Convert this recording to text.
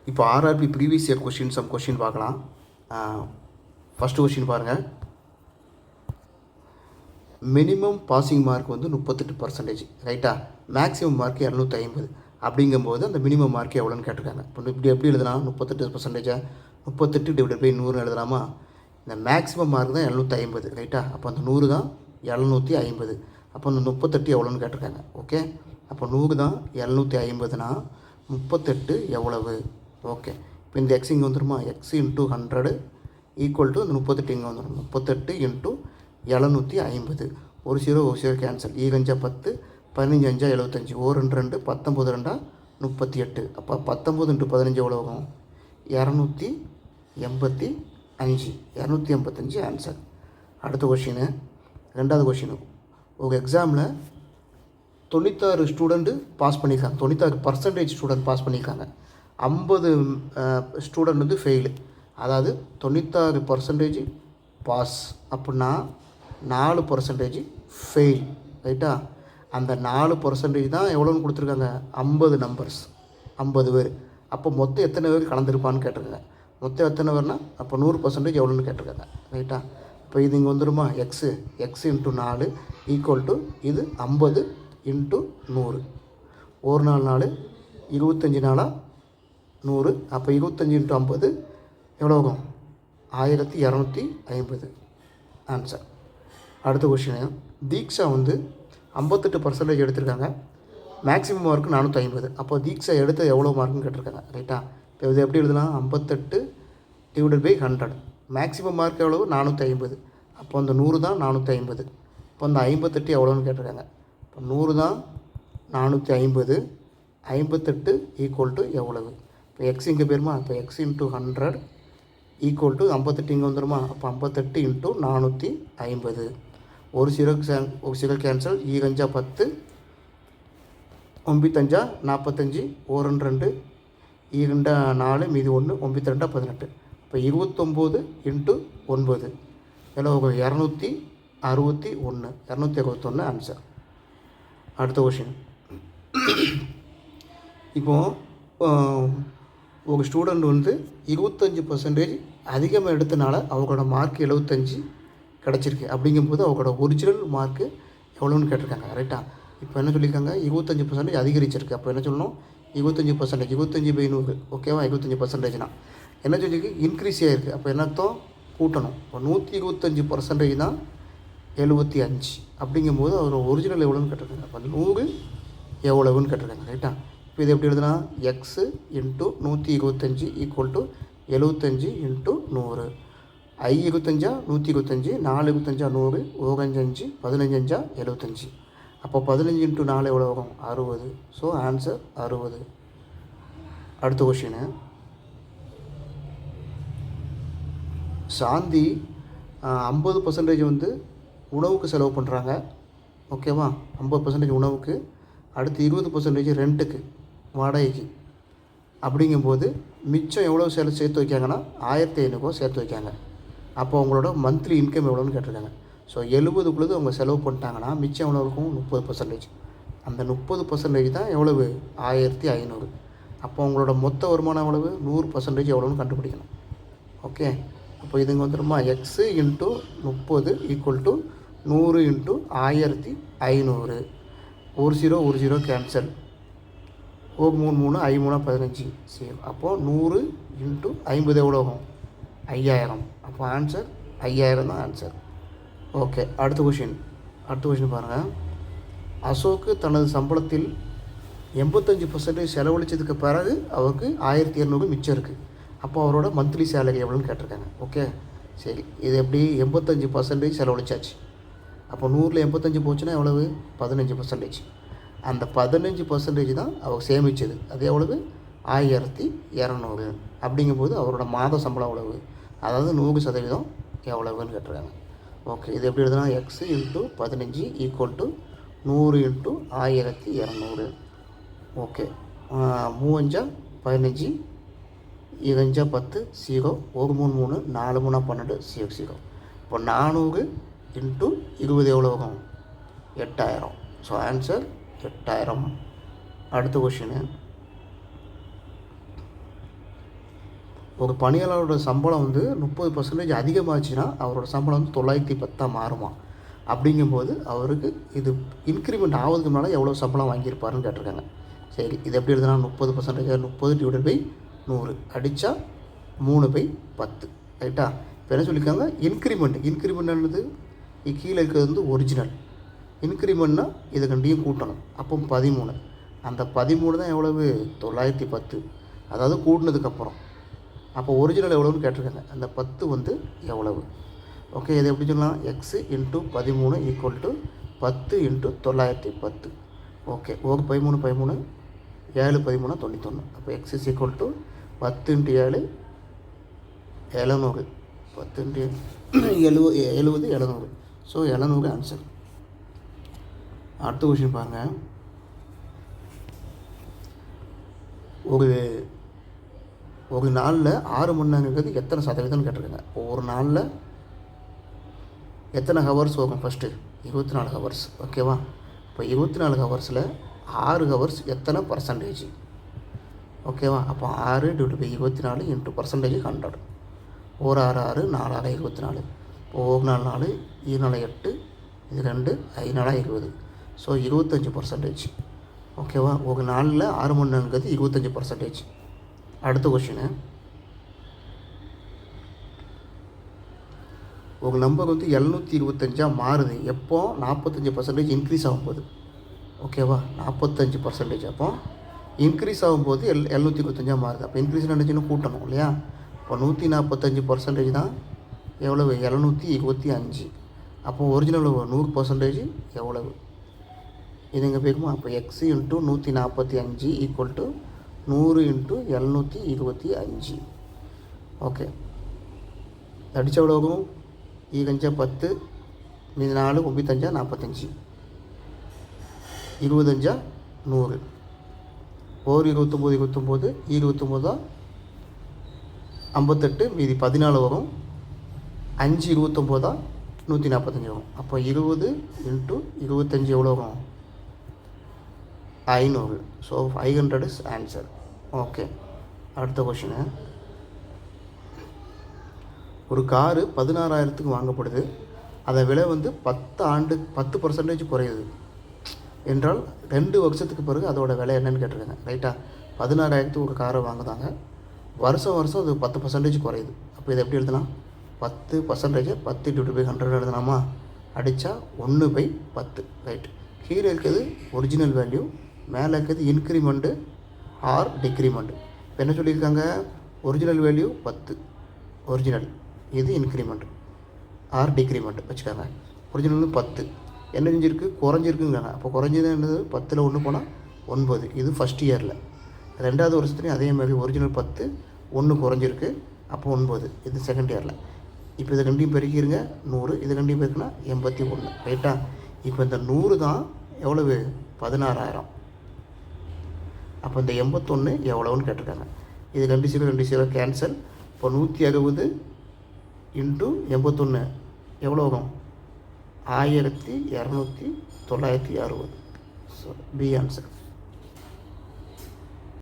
இப்போ RRB previous year question பார்க்கலாம். First question பாருங்கள். மினிமம் பாசிங் மார்க் வந்து 38%, ரைட்டா? Maximum mark 250. அப்படிங்கும்போது அந்த மினிமம் மார்க் எவ்வளோன்னு கேட்டிருக்காங்க. இப்போ இப்படி எப்படி எழுதலாம்? 38%, 38 டிவைடட் பை 100 எழுதலாமா? இந்த மேக்ஸிமம் மார்க் தான் 750, ரைட்டா? அப்போ அந்த 100 தான் 750. அப்போ அந்த 38 எவ்வளோன்னு கேட்டிருக்காங்க. ஓகே, அப்போ 100 தான் 750னா 38 எவ்வளவு? ஓகே, இப்போ இந்த எக்ஸ் இங்கே வந்துடுமா? எக்ஸ் இன்ட்டு 100 ஈக்குவல் டு அந்த 38 இங்கே வந்துடும். 38 இன்ட்டு 750. ஒரு ஜீரோ கேன்சல். 5 10, 15 5 75, 1 2 19 2 38. அப்போ 19 × 15 எவ்வளோ ஆகும்? 285. 285 ஆன்சர். அடுத்த கொஷினு, ரெண்டாவது கொஷினு. ஒரு எக்ஸாமில் 96 ஸ்டூடெண்ட்டு பாஸ் பண்ணியிருக்காங்க. 96% ஸ்டூடெண்ட் பாஸ் பண்ணியிருக்காங்க. 50 ஸ்டூடெண்ட் வந்து ஃபெயிலு. அதாவது 96% பாஸ் அப்படின்னா 4% ஃபெயில், ரைட்டா? அந்த 4% தான் எவ்வளோன்னு கொடுத்துருக்காங்க? 50 நம்பர்ஸ், 50 பேர். அப்போ மொத்தம் எத்தனை பேர் கலந்துருப்பான்னு கேட்டிருக்காங்க. மொத்தம் எத்தனை பேர்னா அப்போ 100% எவ்வளோன்னு கேட்டிருக்காங்க, ரைட்டா? இப்போ இது இங்கே வந்துடுமா? எக்ஸ் இன்ட்டு 4 ஈக்குவல் டு இது 50 இன்ட்டு 100. ஒரு நாள் 4, 25 நாளாக 100. அப்போ 25 இன்ட்டு 50 எவ்வளோ ஆகும்? 1250 ஆன்சர். அடுத்த கொஷினு. தீக்ஷா வந்து 58% எடுத்திருக்காங்க. Maximum mark 450. அப்போ தீக்ஷா எடுத்த எவ்வளோ மார்க்குன்னு கேட்டிருக்காங்க, ரைட்டா? இப்போ இது எப்படி எழுதலாம்? 58 டிவைடட் பை 100. மேக்ஸிமம் மார்க் எவ்வளோ? 450. அப்போ அந்த 100 தான் 450. இப்போ அந்த 58 எவ்வளோன்னு கேட்டிருக்காங்க. இப்போ 100 தான் 450. 58 ஈக்குவல் டு எவ்வளவு? இப்போ எக்ஸ் இங்கே போயிருமா? இப்போ எக்ஸ் இன்ட்டு 100 ஈக்குவல் டு 58 இங்கே வந்துடுமா? அப்போ 58 இன்ட்டு 450. ஒரு ஜீரோ கேன்சல். 5 10, 9 5 45, 1 2 2 4 மீதி 1, 9 2 18. இப்போ 29 இன்ட்டு 9 எவ்வளோ? 261. 261 ஆன்சர். அடுத்த கொஷின். இப்போது ஒரு ஸ்டூடெண்ட் வந்து 25% அதிகமாக எடுத்தனால அவங்களோட மார்க் 75 கிடச்சிருக்கு. அப்படிங்கும்போது அவங்களோட ஒரிஜினல் மார்க்கு எவ்வளோன்னு கேட்டிருக்காங்க, ரைட்டா? இப்போ என்ன சொல்லியிருக்காங்க? 25% அதிகரிச்சிருக்கு. அப்போ என்ன சொல்லணும்? 25%, 25/100, ஓகேவா? 25%னா என்ன சொல்லியிருக்கு? இன்க்ரீஸ் ஆகிருக்கு. அப்போ என்ன அர்த்தம்? கூட்டணும். இப்போ 125% தான் 75. அப்படிங்கும்போது அவரோட ஒரிஜினல் எவ்வளோன்னு கேட்டிருக்காங்க. அப்போ 100 எவ்வளவுன்னு கேட்டிருக்காங்க, ரைட்டா? இப்போ இது எப்படி எழுதுனா? X into 125 equal to 75 into 100. 25 125, 4 25 100, 5 15 75. அப்போ 15 இன்ட்டு 4 எவ்வளோ ஆகும்? 60. So answer 60. அடுத்த கொஷினு. சாந்தி 50% வந்து உணவுக்கு செலவு பண்ணுறாங்க, ஓகேவா? 50% உணவுக்கு, அடுத்து 20% ரெண்ட்டுக்கு, வாடகைக்கு. அப்படிங்கும்போது மிச்சம் எவ்வளோ சேர்த்து வைக்காங்கன்னா 1500 சேர்த்து வைக்காங்க. அப்போ அவங்களோட மந்த்லி இன்கம் எவ்வளோன்னு கேட்டிருக்காங்க. ஸோ 70க்குள்ளது அவங்க செலவு பண்ணிட்டாங்கன்னா மிச்சம் எவ்வளோ இருக்கும்? 30%. அந்த 30% தான் எவ்வளவு? 1500. அப்போ அவங்களோட மொத்த வருமானம் எவ்வளவு? 100% எவ்வளோன்னு கண்டுபிடிக்கணும். ஓகே, அப்போ இதுங்க வந்துடுமா? X into 30 equal to 100 into 1500. ஒரு ஜீரோ கேன்சல். 3 3, 3 15 சரி. அப்போது 100 இன்ட்டு 50 எவ்வளோ ஆகும்? 5000. அப்போ ஆன்சர் 5000 தான் ஆன்சர். ஓகே, அடுத்த கொஷின் பாருங்கள். அசோக்கு தனது சம்பளத்தில் 85% செலவழித்ததுக்கு பிறகு அவருக்கு 1200 மிச்சம் இருக்குது. அப்போ அவரோட மந்த்லி சேலரி எவ்வளோன்னு கேட்டிருக்காங்க. ஓகே, சரி. இது எப்படி? 85% செலவழிச்சாச்சு. அப்போ 100ல் 85 போச்சுன்னா எவ்வளவு? 15%. அந்த 15% தான் அவர் சேமித்தது. அது எவ்வளவு? 1200. அப்படிங்கும்போது அவரோட மாத சம்பளம் எவ்வளவு? அதாவது 100% எவ்வளவுன்னு கேட்டிருக்காங்க. ஓகே, இது எப்படி எழுதுனா? X into 15 equal to 100 into 1200. Okay, 3 15, 5 10 0, 1 3 3, 4 3 12 0 0. இப்போ 400 இன்ட்டு 20 எவ்வளோ ஆகும்? 8000. So answer 8000. அடுத்த கொஷினு. ஒரு பணியாளரோட சம்பளம் வந்து 30% அதிகமாச்சுன்னா அவரோட சம்பளம் வந்து 910 மாறுமா. அப்படிங்கும்போது அவருக்கு இது இன்க்ரிமெண்ட் ஆவதுக்கு முன்னால் எவ்வளோ சம்பளம் வாங்கியிருப்பாருன்னு கேட்டிருக்காங்க. சரி, இது எப்படி எழுதுனா 30% 30/100 அடித்தா 3/10 ரைட்டா. இப்போ என்ன சொல்லியிருக்காங்க, இன்க்ரிமெண்ட் என்னது, கீழே இருக்கிறது வந்து ஒரிஜினல். இன்க்ரிமெண்ட்னா இதை கண்டியும் கூட்டணும். அப்போ 13, அந்த 13 தான் எவ்வளவு 910, அதாவது கூட்டினதுக்கப்புறம். அப்போ ஒரிஜினல் எவ்வளோன்னு கேட்டிருக்காங்க. அந்த 10 வந்து எவ்வளவு. ஓகே, இதை எப்படி சொல்லலாம், X into 13 equal to 10 into 910. Okay, 13 7 13 91. அப்போ X is equal to 10 into 7 700, 10 into 70 700. So 700 answer. அடுத்த கொஷின் பாருங்கள். ஒரு நாளில் 6 மணி நேரங்கிறது எத்தனை சதவீதம்னு கேட்டிருக்காங்க. ஒரு நாளில் எத்தனை ஹவர்ஸ் வரும், ஃபஸ்ட்டு 24 ஹவர்ஸ். ஓகேவா. இப்போ 24 ஹவர்ஸில் 6 ஹவர்ஸ் எத்தனை பர்சன்டேஜ். ஓகேவா. அப்போ 6/24 இன்ட்டு பர்சன்டேஜ் 100. 1 6 6 4 6 24. இப்போ 1 4 4 2 4 8 இது 2 5 4 20. ஸோ 25%. ஓகேவா. ஒரு நாளில் 6 மணி நேரங்கிறது 25%. அடுத்த கொஷினு, ஒரு நம்பர் வந்து 725 மாறுது எப்போ, 45% இன்க்ரீஸ் ஆகும்போது. ஓகேவா. 45% அப்போ இன்க்ரீஸ் ஆகும்போது 725 மாறுது. அப்போ இன்க்ரீஸ் நினச்சின்னு கூட்டணும் இல்லையா. இப்போ 145% தான் எவ்வளவு, 725. அப்போ ஒரிஜினல் 100% எவ்வளவு, இது எங்கே போய்க்குமா. அப்போ X into 145 equal to 100 into 725. Okay, அடித்த எவ்வளோ ஆகும், ஈகஞ்சா 10 மீது 4 9 45 25 100. 29 29 29 58 மீதி 14 வரும். 5 29 145 வரும். அப்போ 20 இன்ட்டு 25 எவ்வளோ வரும், 500. So 500 is answer. ஓகே, அடுத்த கொஷினு, ஒரு காரு 16,000க்கு வாங்கப்படுது. அதை விலை வந்து 10% குறையுது என்றால் 2 வருஷத்துக்கு பிறகு அதோட விலை என்னன்னு கேட்டிருக்காங்க. ரைட்டா. 16,000க்கு ஒரு காரை வாங்குதாங்க, வருஷம் அது 10% குறையுது. அப்போ இதை எப்படி எழுதலாம், 10% 10 × 100 எழுதலாமா. அடித்தா 1/10. ரைட். கீழே இருக்கிறது ஒரிஜினல் வேல்யூ, மேலே இருக்கிறது இன்க்ரிமெண்ட்டு ஆர் டிக்ரிமெண்ட். இப்போ என்ன சொல்லியிருக்காங்க, ஒரிஜினல் வேல்யூ 10, ஒரிஜினல், இது இன்க்ரிமெண்ட் ஆர் டிக்ரிமெண்ட் வச்சுக்காங்க. ஒரிஜினல் 10 என்ன செஞ்சுருக்கு, குறைஞ்சிருக்குங்காங்க. அப்போ குறைஞ்சது என்னது, 10ல் 1 போனால் 9. இது ஃபஸ்ட் இயரில். 2வது வருஷத்துலேயும் அதே மாதிரி ஒரிஜினல் 10 1 குறைஞ்சிருக்கு, அப்போ 9. இது செகண்ட் இயரில். இப்போ இது ரெண்டையும் பெருக்கிடுங்க 100, இது ரெண்டையும் பெருக்குனா 81. ரைட்டா. இப்போ இந்த 100 தான் எவ்வளவு, 16,000. அப்போ இந்த 81 எவ்வளோன்னு கேட்டிருக்காங்க. இது 2 0 கேன்சல். இப்போ 160 இன்ட்டு 81 எவ்வளோ வரும், 1260. So B answer.